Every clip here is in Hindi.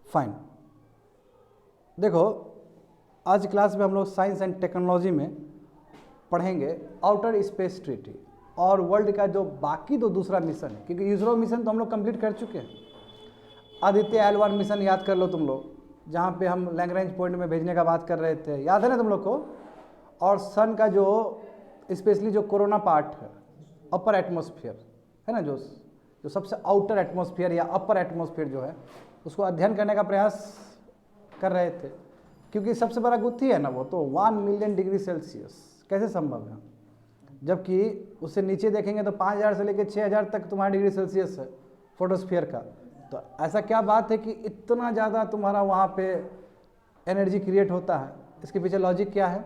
फाइन। देखो आज क्लास में हम लोग साइंस एंड टेक्नोलॉजी में पढ़ेंगे आउटर स्पेस ट्रीटी और वर्ल्ड का जो बाकी दो दूसरा मिशन है, क्योंकि इसरो मिशन तो हम लोग कंप्लीट कर चुके हैं। आदित्य L1 मिशन याद कर लो तुम लोग, जहाँ पे हम लैग्रेंज पॉइंट में भेजने का बात कर रहे थे, याद है ना तुम लोग को। और सन का जो स्पेशली जो कोरोना पार्ट है, अपर एटमॉस्फेयर है ना, जो सबसे आउटर एटमॉस्फेयर या अपर एटमॉस्फेयर जो है, उसको अध्ययन करने का प्रयास कर रहे थे, क्योंकि सबसे बड़ा गुत्थी है ना वो तो 1 मिलियन डिग्री सेल्सियस कैसे संभव है, जबकि उससे नीचे देखेंगे तो 5000 से लेकर 6000 तक तुम्हारा डिग्री सेल्सियस है फोटोस्फीयर का। तो ऐसा क्या बात है कि इतना ज़्यादा तुम्हारा वहाँ पे एनर्जी क्रिएट होता है, इसके पीछे लॉजिक क्या है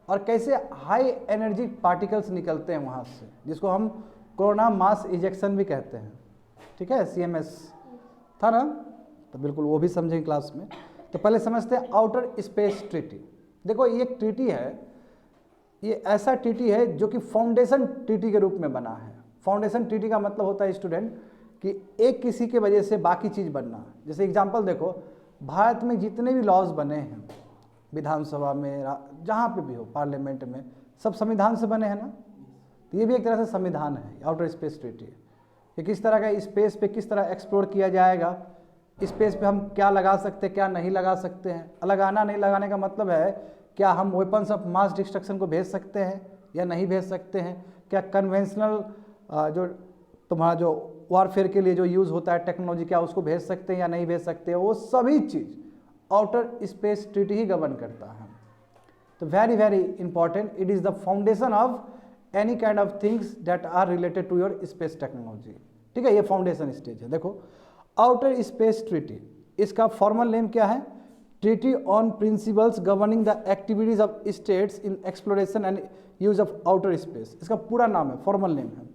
और कैसे हाई एनर्जी पार्टिकल्स निकलते हैं वहाँ से, जिसको हम कोरोना मास इजेक्शन भी कहते हैं। ठीक है, CMS था ना, तो बिल्कुल वो भी समझेंगे क्लास में। तो पहले समझते हैं आउटर स्पेस ट्रीटी। देखो ये एक ट्रीटी है, ये ऐसा ट्रीटी है जो कि फाउंडेशन ट्रीटी के रूप में बना है। फाउंडेशन ट्रीटी का मतलब होता है स्टूडेंट कि एक किसी के वजह से बाकी चीज़ बनना। जैसे एग्जांपल देखो, भारत में जितने भी लॉज बने हैं विधानसभा में, जहाँ पे भी हो, पार्लियामेंट में, सब संविधान से बने हैं ना। तो ये भी एक तरह से संविधान है, आउटर स्पेस ट्रीटी। कि किस तरह का स्पेस पे किस तरह एक्सप्लोर किया जाएगा, स्पेस पे हम क्या लगा सकते हैं क्या नहीं लगा सकते हैं। लगाना नहीं लगाने का मतलब है क्या हम वेपन्स ऑफ मास डिस्ट्रक्शन को भेज सकते हैं या नहीं भेज सकते हैं, क्या कन्वेंशनल जो तुम्हारा जो वॉरफेयर के लिए जो यूज़ होता है टेक्नोलॉजी, क्या उसको भेज सकते हैं या नहीं भेज सकते हैं। वो सभी चीज़ आउटर स्पेस ट्रीटी ही गवर्न करता है। तो very very important, it is the foundation of any kind of things that are related to your space technology. ठीक है, ये फाउंडेशन स्टेज है। देखो आउटर स्पेस ट्रीटी, इसका फॉर्मल नेम क्या है, treaty on principles governing the activities of states in exploration and use of outer space. इसका पूरा नाम है, फॉर्मल नेम है।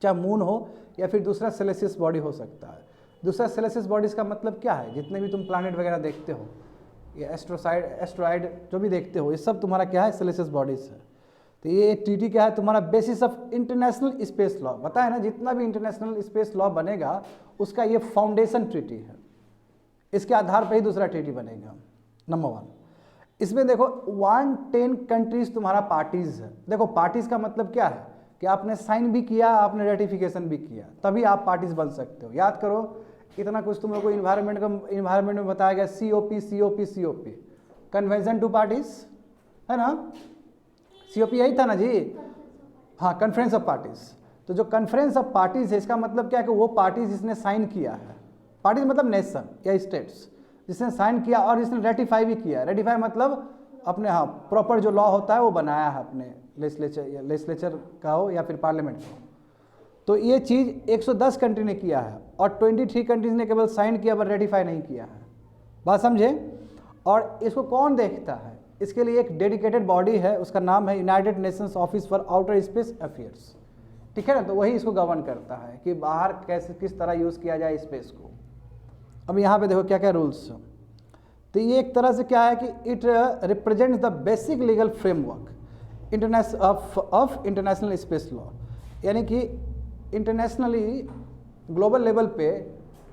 चाहे मून हो या फिर दूसरा सेलेसियस बॉडी हो सकता है। दूसरा सेलेसियस बॉडीज का मतलब क्या है, जितने भी तुम प्लैनेट वगैरह देखते हो या एस्ट्रॉइड जो भी देखते हो, ये सब तुम्हारा क्या है, सेलेसियस बॉडीज है। तो ये ट्रीटी क्या है, तुम्हारा basis of international space law. पता है ना, जितना भी इंटरनेशनल स्पेस लॉ बनेगा उसका ये फाउंडेशन ट्रीटी है, इसके आधार पर ही दूसरा ट्रीटी बनेगा। नंबर 1, इसमें देखो 110 कंट्रीज तुम्हारा पार्टीज है। देखो पार्टीज का मतलब क्या है कि आपने साइन भी किया, आपने रेटिफिकेशन भी किया, तभी आप पार्टीज बन सकते हो। याद करो इतना कुछ तुम लोग को इन्वायरमेंट में बताया गया, COP कन्वेंशन टू पार्टीज है ना, COP यही था ना जी, हाँ, कॉन्फ्रेंस ऑफ पार्टीज। तो जो कॉन्फ्रेंस ऑफ पार्टीज है, इसका मतलब क्या है कि वो पार्टीज जिसने साइन किया है, पार्टीज मतलब नेशन या स्टेट्स, जिसने साइन किया और जिसने रेटिफाई भी किया। रेटिफाई मतलब अपने, हाँ, प्रॉपर जो लॉ होता है वो बनाया है अपने लेजिस्लेचर का हो या फिर पार्लियामेंट का हो। तो ये चीज़ 110 कंट्री ने किया है और 23 कंट्रीज ने केवल साइन किया पर रेटिफाई नहीं किया है। बात समझे। और इसको कौन देखता है, इसके लिए एक डेडिकेटेड बॉडी है, उसका नाम है United Nations office for outer space affairs. ठीक है ना, तो वही इसको गवर्न करता है कि बाहर कैसे किस तरह यूज़ किया जाए स्पेस को। अब यहाँ पे देखो क्या क्या रूल्स हैं। तो ये एक तरह से क्या है कि it represents the basic legal framework of international space law, यानी कि इंटरनेशनली ग्लोबल लेवल पे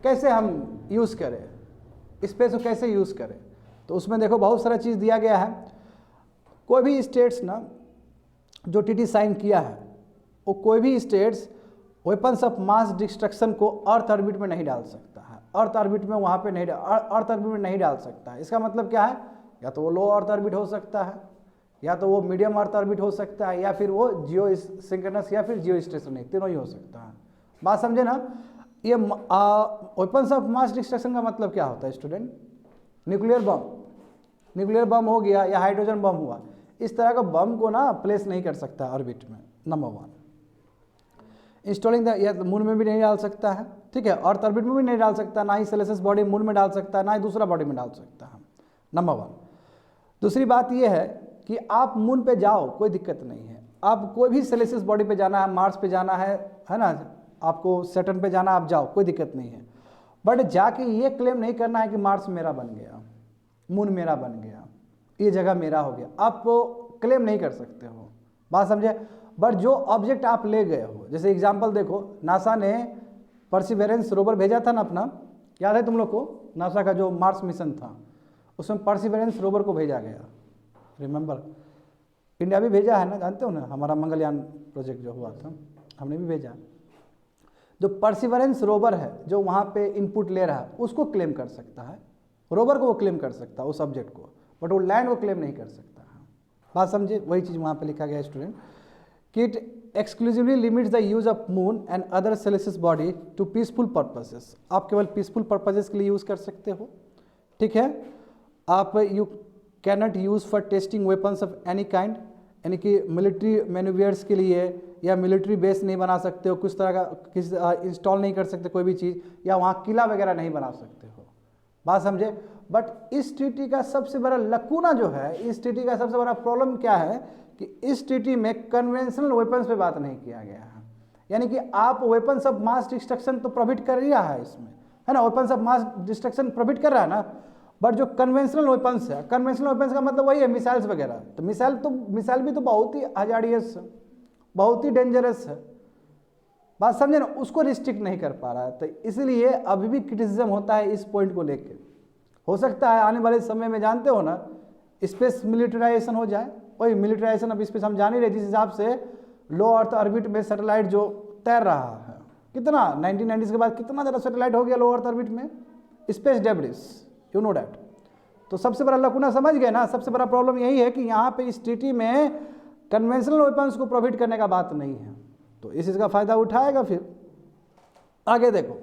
कैसे हम यूज़ करें स्पेस को, कैसे यूज़ करें। तो उसमें देखो बहुत सारा चीज़ दिया गया है। कोई भी स्टेट्स ना जो TT साइन किया है, वो कोई भी states weapons of mass destruction को अर्थ ऑर्बिट में नहीं डाल सकता है। अर्थ ऑर्बिट में वहाँ पे नहीं, अर्थ ऑर्बिट में नहीं डाल सकता है। इसका मतलब क्या है, या तो वो लो अर्थ ऑर्बिट हो सकता है, या तो वो मीडियम अर्थ ऑर्बिट हो सकता है, या फिर वो जियो सिंक्रोनस या फिर जियो स्टेशनरी, तीनों ही हो सकता है। बात समझे ना। ये वेपन्स ऑफ मास डिस्ट्रक्शन का मतलब क्या होता है स्टूडेंट, न्यूक्लियर बम हो गया या हाइड्रोजन बम हुआ, इस तरह का बम को ना प्लेस नहीं कर सकता ऑर्बिट में। नंबर 1, इंस्टॉलिंग द, या मून में भी नहीं डाल सकता है। ठीक है, अर्थ ऑर्बिट में भी नहीं डाल सकता, ना ही सेलेसियस बॉडी मून में डाल सकता है, ना ही दूसरा बॉडी में डाल सकता है। नंबर 1। दूसरी बात यह है कि आप मून पे जाओ, कोई दिक्कत नहीं है। आप कोई भी सेलेसियस बॉडी पे जाना है, मार्स पे जाना है ना, आपको सैटर्न पे जाना, आप जाओ, कोई दिक्कत नहीं है। बट जाके ये क्लेम नहीं करना है कि मार्स मेरा बन गया, मून मेरा बन गया, ये जगह मेरा हो गया, आप क्लेम नहीं कर सकते हो। बात समझे। बट जो ऑब्जेक्ट आप ले गए हो, जैसे एग्जांपल देखो, नासा ने परसिवेरेंस रोवर भेजा था ना अपना, याद है तुम लोग को नासा का जो मार्स मिशन था उसमें परसिवरेंस रोवर को भेजा गया, रिमेंबर? इंडिया भी भेजा है ना, जानते हो ना, हमारा मंगलयान प्रोजेक्ट जो हुआ था हमने भी भेजा। जो परसिवरेंस रोवर है जो वहाँ पे इनपुट ले रहा है उसको क्लेम कर सकता है, रोवर को वो क्लेम कर सकता है उस सब्जेक्ट को, बट वो लैंड को क्लेम नहीं कर सकता है। बात समझे? वही चीज़ वहाँ पे लिखा गया है स्टूडेंट कि it exclusively limits the use of moon and other celestial body to peaceful purposes. आप केवल पीसफुल पर्पसेस के लिए यूज़ कर सकते हो, ठीक है? आप you can not use for testing weapons of any kind, यानी कि मिलिट्री मैन्यूवर्स के लिए या मिलिट्री बेस नहीं बना सकते हो, कुछ तरह का किस इंस्टॉल नहीं कर सकते कोई भी चीज़, या वहाँ किला वगैरह नहीं बना सकते हो। बात समझे? बट इस ट्रीटी का सबसे बड़ा लकूना जो है, इस ट्रीटी का सबसे बड़ा प्रॉब्लम क्या है कि इस ट्रीटी में कन्वेंशनल वेपन्स पे बात नहीं किया गया है। यानी कि आप वेपन्स ऑफ मास डिस्ट्रक्शन तो प्रोवाइड कर ही रहा है इसमें, है ना, weapons of mass destruction provide कर रहा है ना, बट जो कन्वेंशनल वेपन्स है, कन्वेंशनल वेपन्स का मतलब वही है मिसाइल्स वगैरह, तो मिसाइल भी तो बहुत ही हजारियस है, बहुत ही डेंजरस है। बात समझे ना, उसको रिस्ट्रिक्ट नहीं कर पा रहा है, तो इसलिए अभी भी क्रिटिसिज्म होता है इस पॉइंट को लेकर। हो सकता है आने वाले समय में, जानते हो ना, स्पेस मिलिटराइजेशन हो जाए। वही मिलिटराइजेशन अब स्पेस हम जान ही रहे, जिस हिसाब से लो अर्थ ऑर्बिट में सैटेलाइट जो तैर रहा है, कितना 1990s के बाद कितना ज़्यादा सैटेलाइट हो गया लो अर्थ ऑर्बिट में, space debris, you know that. तो सबसे बड़ा लकुना समझ गए ना, सबसे बड़ा प्रॉब्लम यही है कि यहाँ पे इस ट्रीटी में कन्वेंशनल वेपन्स को प्रोवाइड करने का बात नहीं है, तो इस चीज़ का फायदा उठाएगा। फिर आगे देखो,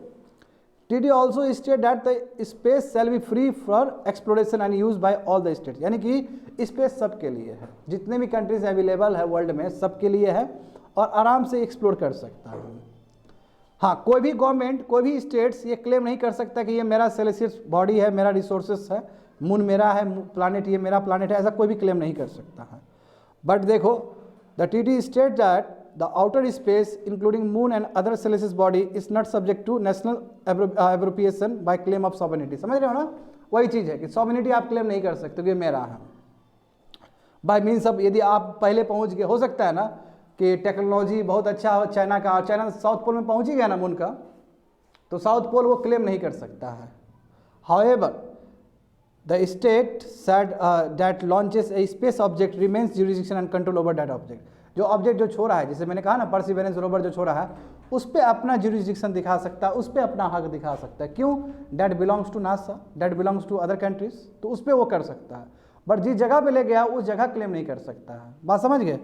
treaty also state that the space shall be free for exploration and use by all the state, यानी कि स्पेस सबके लिए है, जितने भी कंट्रीज अवेलेबल है वर्ल्ड में सबके लिए है और आराम से एक्सप्लोर कर सकता है। हाँ, कोई भी गवर्नमेंट, कोई भी स्टेट्स ये क्लेम नहीं कर सकता कि ये मेरा सेलेसियस बॉडी है, मेरा रिसोर्सेस है, मून मेरा है, प्लानेट ये मेरा प्लानेट है, ऐसा कोई भी क्लेम नहीं कर सकता है। बट देखो, the treaty state that the outer space including moon and other celestial body is not subject to national appropriation by claim of sovereignty. समझ रहे हो ना, वही चीज़ है कि सॉवरेनिटी आप क्लेम नहीं कर सकते कि मेरा है बाय मीन्स अब यदि आप पहले पहुंच गए, हो सकता है ना कि टेक्नोलॉजी बहुत अच्छा हो चाइना का, और चाइना साउथ पोल में पहुंच ही गया ना मून का, तो साउथ पोल वो क्लेम नहीं कर सकता है। However the state said that launches A space object remains jurisdiction and control over that object. जो ऑब्जेक्ट जो छोड़ा है, जैसे मैंने कहा ना परसिवरेंस रोवर जो छोड़ा है, उस पर अपना ज्यूरिसडिक्शन दिखा सकता है, उस पर अपना हक दिखा सकता है। क्यों? That belongs to NASA, that belongs to other countries, तो उस पर वो कर सकता है, बट जिस जगह पे ले गया उस जगह क्लेम नहीं कर सकता है। बात समझ गए?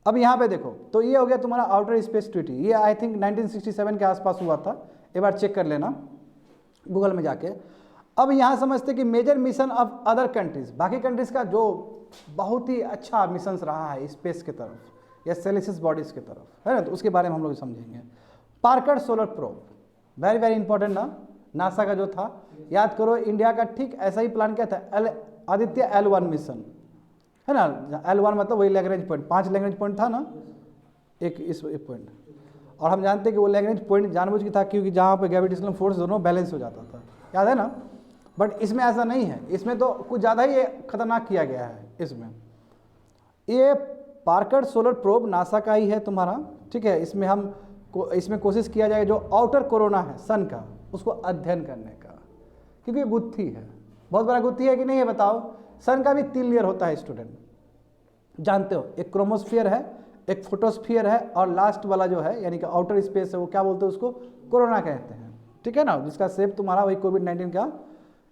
अब यहाँ पे देखो, तो ये हो गया तुम्हारा आउटर स्पेस ट्रीटी, ये आई थिंक 1967 के आसपास हुआ था, एक बार चेक कर लेना गूगल में जाके। अब यहाँ समझते कि major mission of other countries, बाकी कंट्रीज का जो बहुत ही अच्छा मिशन रहा है स्पेस की तरफ या सेलेसियस बॉडीज की तरफ, है ना, तो उसके बारे में हम लोग समझेंगे। Parker solar probe, very very important ना, नासा का जो था, याद करो इंडिया का ठीक ऐसा ही प्लान किया था, आदित्य L1 मिशन, है ना, L1 मतलब वही लैग्रेंज पॉइंट, 5 लैग्रेंज पॉइंट था ना, एक पॉइंट, और हम जानते हैं कि वो लैग्रेंज पॉइंट जानबूझ की था क्योंकि जहाँ पे ग्रेविटेशनल फोर्स दोनों बैलेंस हो जाता था, याद है ना। बट इसमें ऐसा नहीं है, इसमें तो कुछ ज़्यादा ही खतरनाक किया गया है। इसमें ये पार्कर सोलर प्रोब नासा का ही है तुम्हारा, ठीक है। इसमें कोशिश किया जाएगा जो आउटर कोरोना है सन का, उसको अध्ययन करने का, क्योंकि गुत्थी है, बहुत बड़ा गुत्थी है कि नहीं है बताओ। सन का भी 3 लेयर होता है स्टूडेंट, जानते हो, एक क्रोमोस्फियर है, एक फोटोस्फियर है, और लास्ट वाला जो है यानी कि आउटर स्पेस है, वो क्या बोलते हैं उसको, कोरोना कहते हैं, ठीक है ना, जिसका शेप तुम्हारा वही कोविड-19 का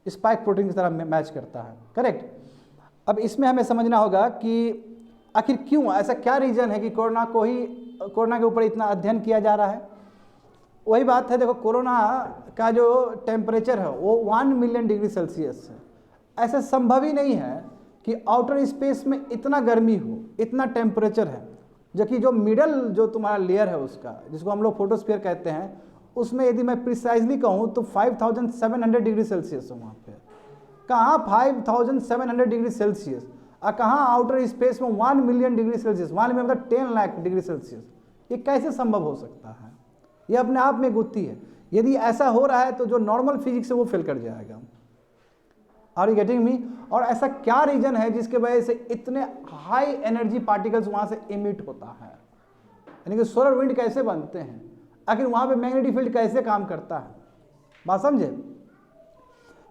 स्पाइक प्रोटीन की तरह मैच करता है, करेक्ट। अब इसमें हमें समझना होगा कि आखिर क्यों, ऐसा क्या रीज़न है कि कोरोना के ऊपर इतना अध्ययन किया जा रहा है। वही बात है, देखो कोरोना का जो टेम्परेचर है वो 1 मिलियन डिग्री सेल्सियस है। ऐसा संभव ही नहीं है कि आउटर स्पेस में इतना गर्मी हो, इतना टेम्परेचर है, जबकि जो मिडल जो तुम्हारा लेयर है उसका, जिसको हम लोग फोटोस्फीयर कहते हैं, उसमें यदि मैं प्रिसाइजली कहूँ तो 5700 डिग्री सेल्सियस है वहाँ पे। कहाँ 5700 डिग्री सेल्सियस और कहाँ आउटर स्पेस में 1 मिलियन डिग्री सेल्सियस, 1 में मतलब 10 लाख डिग्री सेल्सियस। ये कैसे संभव हो सकता है? ये अपने आप में गुत्थी है। यदि ऐसा हो रहा है तो जो नॉर्मल फिजिक्स है वो फेल कर जाएगा। Are you getting me? और ऐसा क्या रीजन है जिसके वजह से इतने हाई एनर्जी पार्टिकल्स वहाँ से इमिट होता है? यानी कि सोलर विंड कैसे बनते हैं, आखिर वहाँ पे मैग्नेटिक फील्ड कैसे काम करता है, बात समझे।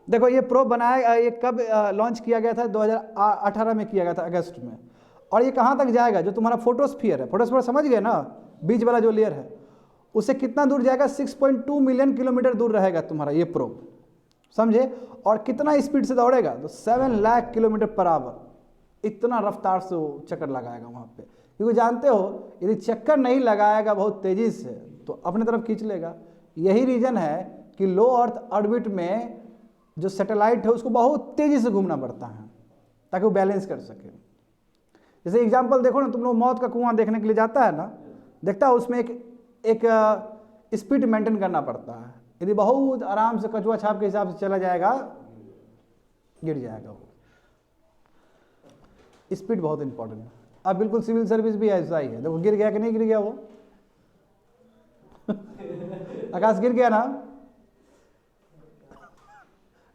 देखो ये प्रोब बनाया, ये कब लॉन्च किया गया था, 2018 में किया गया था अगस्त में। और ये कहाँ तक जाएगा, जो तुम्हारा फोटोस्फीयर है, फोटोस्फीयर समझ गए ना, बीच वाला जो लेयर है, उससे कितना दूर जाएगा, 6.2 मिलियन किलोमीटर दूर रहेगा तुम्हारा ये प्रोब, समझे। और कितना स्पीड से दौड़ेगा, तो 7 लाख किलोमीटर पर आवर, इतना रफ्तार से वो चक्कर लगाएगा वहाँ पे। क्योंकि जानते हो यदि चक्कर नहीं लगाएगा बहुत तेज़ी से तो अपने तरफ खींच लेगा। यही रीज़न है कि लो अर्थ ऑर्बिट में जो सैटेलाइट है उसको बहुत तेज़ी से घूमना पड़ता है ताकि वो बैलेंस कर सके। जैसे एग्जांपल देखो ना, तुम लोग मौत का कुआं देखने के लिए जाता है ना, देखता है उसमें एक स्पीड मेंटेन करना पड़ता है। यदि बहुत आराम से कछुआ छाप के हिसाब से चला जाएगा, गिर जाएगा वो। स्पीड बहुत इंपॉर्टेंट है। अब बिल्कुल सिविल सर्विस भी ऐसा ही है, देखो गिर गया कि नहीं गिर गया वो आकाश गिर गया ना,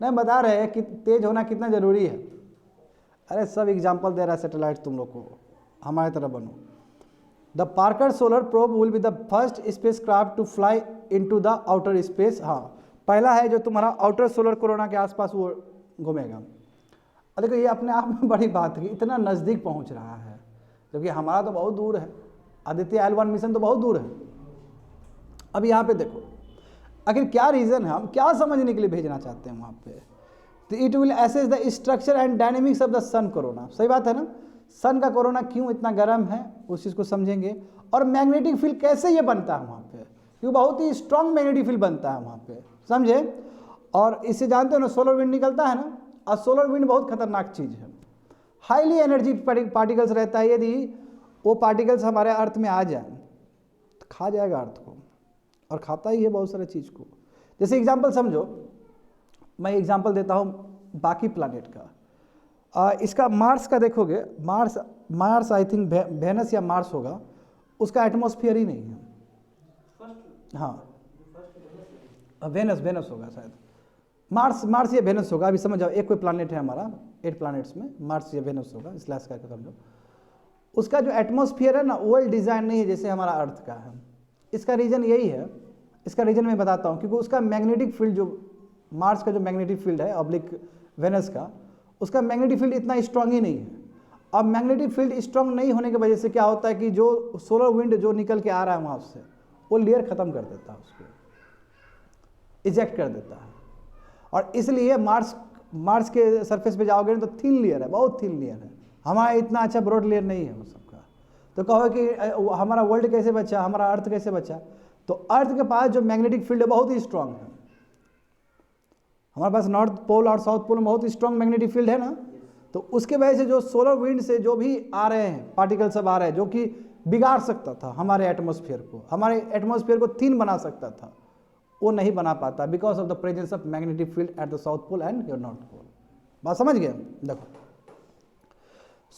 नहीं बता रहे हैं कि तेज होना कितना जरूरी है। अरे सब एग्जाम्पल दे रहा है सैटेलाइट तुम लोग को, हमारे तरह बनो। The Parker solar probe will be the first spacecraft to fly into the outer space. हाँ, पहला है जो तुम्हारा आउटर सोलर कोरोना के आसपास वो घूमेगा। देखो ये अपने आप में बड़ी बात है, इतना नज़दीक पहुंच रहा है, क्योंकि हमारा तो बहुत दूर है। आदित्य L1 मिशन तो बहुत दूर है। अब यहाँ पे देखो आखिर क्या रीज़न है, हम क्या समझने के लिए भेजना चाहते हैं वहाँ पे। तो it will assess the structure and dynamics of the sun corona. सही बात है ना, सन का कोरोना क्यों इतना गर्म है उस चीज़ को समझेंगे। और मैग्नेटिक फील्ड कैसे ये बनता है वहाँ पे, क्योंकि बहुत ही स्ट्रॉन्ग मैग्नेटिक फील्ड बनता है वहाँ पे, समझे। और इससे जानते हो ना, सोलर विंड निकलता है ना, और सोलर विंड बहुत खतरनाक चीज़ है। हाईली एनर्जी पार्टिकल्स रहता है, यदि वो पार्टिकल्स हमारे अर्थ में आ जाए तो खा जाएगा अर्थ को, और खाता ही है बहुत सारे चीज़ को। जैसे एग्जांपल समझो, मैं एग्जांपल देता हूँ बाकी प्लैनेट का। इसका मार्स का देखोगे, मार्स आई थिंक वेनस या मार्स होगा, उसका एटमॉस्फेयर ही नहीं है। हाँ, वेनस होगा शायद, मार्स या वेनस होगा, अभी समझ जाओ। एक कोई प्लैनेट है हमारा 8 प्लैनेट्स में, मार्स या वेनस होगा, स्लैश करके समझो। उसका जो एटमॉस्फेयर है ना, वर्ल्ड डिज़ाइन नहीं है जैसे हमारा अर्थ का है। इसका रीज़न यही है, इसका रीज़न मैं बताता हूँ, क्योंकि उसका मैग्नेटिक फील्ड, जो मार्स का जो मैग्नेटिक फील्ड है ऑब्लिक वेनस का, उसका मैग्नेटिक फील्ड इतना स्ट्रांग ही नहीं है। अब मैग्नेटिक फील्ड स्ट्रांग नहीं होने की वजह से क्या होता है कि जो सोलर विंड जो निकल के आ रहा है वहाँ से, वो लेयर ख़त्म कर देता है, उसको इजेक्ट कर देता है। और इसलिए मार्स के सरफेस पे जाओगे तो थिन लेयर है, बहुत थिन लेयर है। हमारा इतना अच्छा ब्रॉड लेयर नहीं है वो सबका। तो कहो कि हमारा वर्ल्ड कैसे बचा, हमारा अर्थ कैसे बचा, तो अर्थ के पास जो मैग्नेटिक फील्ड है बहुत ही स्ट्रांग है। हमारे पास नॉर्थ पोल और साउथ पोल में बहुत ही स्ट्रांग मैग्नेटिक फील्ड है ना, तो उसके वजह से जो सोलर विंड से जो भी आ रहे हैं पार्टिकल सब आ रहे हैं, जो कि बिगाड़ सकता था हमारे एटमॉस्फेयर को, हमारे एटमॉस्फेयर को थिन बना सकता था, वो नहीं बना पाता because of the presence of magnetic field at the south pole and your north pole. बात समझ गए। देखो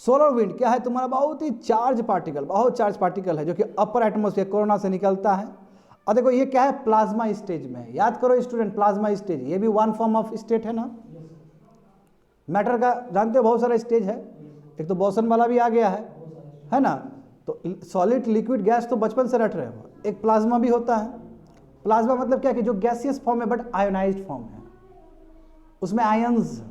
सोलर विंड क्या है, तुम्हारा बहुत ही चार्ज पार्टिकल है जो कि अपर एटमॉस्फेयर कोरोना से निकलता है। और देखो ये क्या है, प्लाज्मा स्टेज में है। याद करो स्टूडेंट, प्लाज्मा स्टेज ये भी वन फॉर्म ऑफ स्टेट है ना। मैटर का जानते हो बहुत सारा स्टेज है, एक तो बोसन वाला भी आ गया है ना। तो सॉलिड लिक्विड गैस तो बचपन से रट रहे हो। एक प्लाज्मा भी होता है। प्लाज्मा मतलब क्या कि जो गैसियस फॉर्म है बट आयोनाइज्ड फॉर्म है, उसमें आयंस।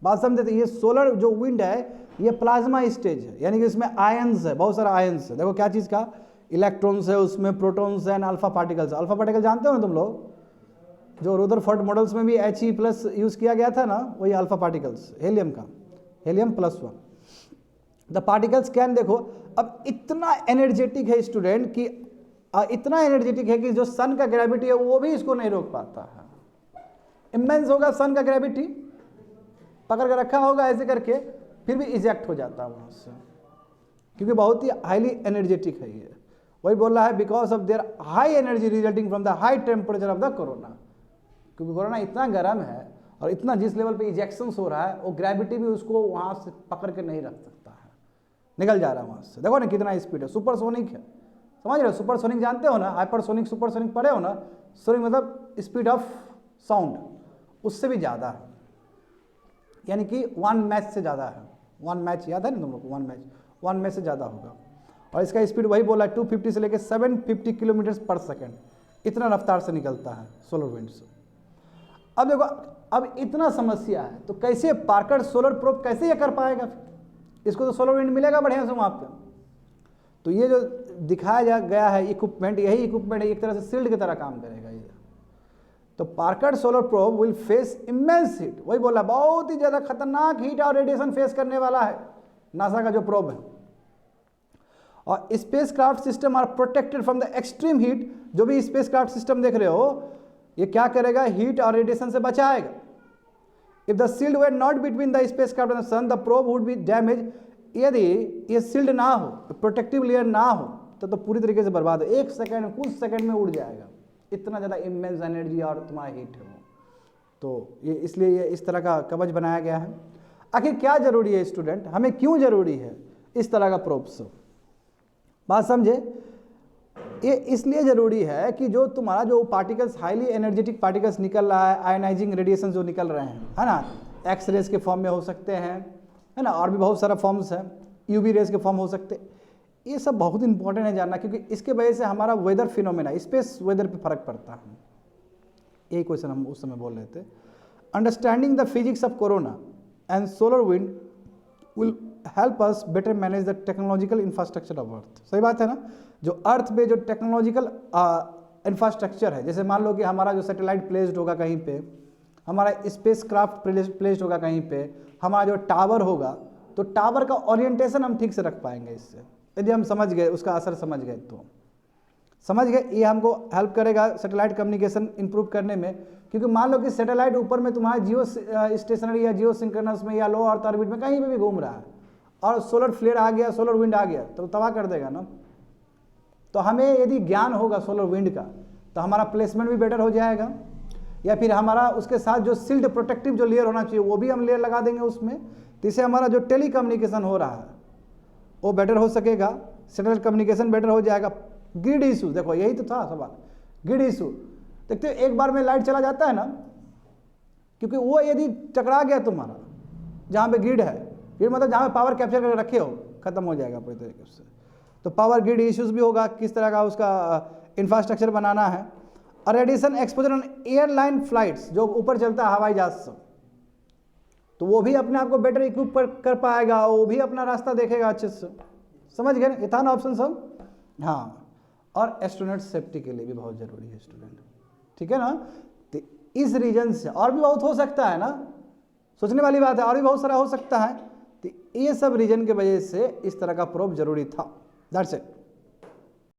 बात समझते थे, ये सोलर जो विंड है ये प्लाज्मा स्टेज है, यानी कि इसमें आयंस है, बहुत सारा आयंस है। देखो क्या चीज़ का, इलेक्ट्रॉन्स है उसमें, protons and alpha particles. Alpha particle जानते हो ना तुम लोग, जो रुदरफोर्ड मॉडल्स में भी He+ यूज़ किया गया था ना, वही अल्फा पार्टिकल्स, हेलियम का, He+1। द पार्टिकल्स कैन, देखो अब इतना एनर्जेटिक है स्टूडेंट कि इतना एनर्जेटिक है कि जो सन का ग्रेविटी है वो भी इसको नहीं रोक पाता है। इमेंस होगा सन का ग्रेविटी, पकड़ के रखा होगा ऐसे करके, फिर भी इजेक्ट हो जाता है वहाँ से, क्योंकि बहुत ही हाईली एनर्जेटिक है ये। वही बोल रहा है because of their high energy resulting from the high temperature of the corona. क्योंकि कोरोना इतना गर्म है और इतना जिस लेवल पे इजेक्शन हो रहा है, वो ग्रेविटी भी उसको वहाँ से पकड़ के नहीं रख सकता है, निकल जा रहा है वहाँ से। देखो ना कितना स्पीड है, सुपरसोनिक है, समझ रहे हो। सुपरसोनिक जानते हो ना, हाइपरसोनिक सुपरसोनिक पढ़े हो ना। सोनिक मतलब स्पीड ऑफ साउंड, उससे भी ज़्यादा है, यानी कि 1 मैच से ज़्यादा है। 1 मैच याद है ना तुम लोग को, 1 मैच से ज़्यादा होगा। और इसका स्पीड वही बोला है 250 से लेकर 750 किलोमीटर पर सेकेंड, इतना रफ्तार से निकलता है सोलर विंड से। अब देखो, अब इतना समस्या है तो कैसे पार्कर सोलर प्रोब कैसे ये कर पाएगा? फिर इसको तो सोलर विंड मिलेगा बढ़िया से वहाँ पे। तो ये जो दिखाया गया है इक्विपमेंट, यही इक्विपमेंट एक तरह से शील्ड की तरह काम करेगा ये। तो Parker solar probe will face immense heat, वही बोला बहुत ही ज़्यादा खतरनाक हीट और रेडिएशन फेस करने वाला है नासा का जो प्रोब है। और spacecraft system are protected from the extreme heat. जो भी स्पेस क्राफ्ट सिस्टम देख रहे हो, ये क्या करेगा? हीट और रेडिएशन से बचाएगा। If the shield were not between the spacecraft and the sun, the probe would be damage. यदि ये शील्ड ना हो, प्रोटेक्टिव लेयर ना हो, तो पूरी तरीके से बर्बाद है। एक सेकंड, कुछ सेकंड में उड़ जाएगा, इतना ज़्यादा इमेंस एनर्जी और तुम्हारा हीट है वो। तो ये इसलिए ये इस तरह का कवच बनाया गया है। आखिर क्या जरूरी है स्टूडेंट, हमें क्यों जरूरी है इस तरह का प्रोब्स? बात समझे? ये इसलिए ज़रूरी है कि जो तुम्हारा जो पार्टिकल्स, हाईली एनर्जेटिक पार्टिकल्स निकल रहा है, आयनाइजिंग रेडिएशन जो निकल रहे हैं, है ना, एक्स रेज के फॉर्म में हो सकते हैं, है ना, और भी बहुत सारा फॉर्म्स हैं, यूवी रेज के फॉर्म हो सकते हैं। ये सब बहुत इंपॉर्टेंट है जानना, क्योंकि इसके वजह से हमारा वेदर फिनोमेना, स्पेस वेदर पे फर्क पड़ता है। यही क्वेश्चन हम उस समय बोल रहे थे। Understanding the physics of corona and solar wind will help us better manage the technological infrastructure of earth. सही बात है ना? जो अर्थ पे जो टेक्नोलॉजिकल इंफ्रास्ट्रक्चर है, जैसे मान लो कि हमारा जो सैटेलाइट प्लेस्ड होगा कहीं पे, हमारा स्पेस क्राफ्ट प्लेस्ड होगा कहीं पे, हमारा जो टावर होगा, तो टावर का ओरिएंटेशन हम ठीक से रख पाएंगे इससे, यदि हम समझ गए, उसका असर समझ गए तो समझ गए। ये हमको हेल्प करेगा सैटेलाइट कम्युनिकेशन इंप्रूव करने में, क्योंकि मान लो कि सैटेलाइट ऊपर में तुम्हारा जियो स्टेशनरी या जियो सिंक्रोनस में या लो अर्थ ऑर्बिट में कहीं पे भी घूम रहा है, और सोलर फ्लेयर आ गया, सोलर विंड आ गया, तो तबाह कर देगा ना। तो हमें यदि ज्ञान होगा सोलर विंड का, तो हमारा प्लेसमेंट भी बेटर हो जाएगा, या फिर हमारा उसके साथ जो शील्ड प्रोटेक्टिव जो लेयर होना चाहिए वो भी हम लेयर लगा देंगे उसमें, तो इससे हमारा जो टेली कम्युनिकेशन हो रहा है वो बेटर हो सकेगा, सैटेलाइट कम्युनिकेशन बेटर हो जाएगा। ग्रिड इशू, देखो यही तो था सवाल, ग्रिड इशू। देखते हो एक बार में लाइट चला जाता है ना, क्योंकि वो यदि टकरा गया तुम्हारा जहाँ पे ग्रिड है, ग्रिड मतलब जहाँ पे पावर कैप्चर करके रखे हो, खत्म हो जाएगा पूरी तरीके से। तो पावर ग्रिड इश्यूज भी होगा, किस तरह का उसका इंफ्रास्ट्रक्चर बनाना है। और radiation exposure on airline flights, जो ऊपर चलता है हवाई जहाज से, तो वो भी अपने आप को बेटर इक्विप कर पाएगा, वो भी अपना रास्ता देखेगा अच्छे से। समझ गए? ये था ना ऑप्शन सब? हाँ। और एस्ट्रोनॉट सेफ्टी के लिए भी बहुत जरूरी है स्टूडेंट, ठीक है ना? तो इस रीजन से और भी बहुत हो सकता है ना, सोचने वाली बात है, और भी बहुत सारा हो सकता है। तो ये सब रीजन के वजह से इस तरह का प्रोब जरूरी था। That's it.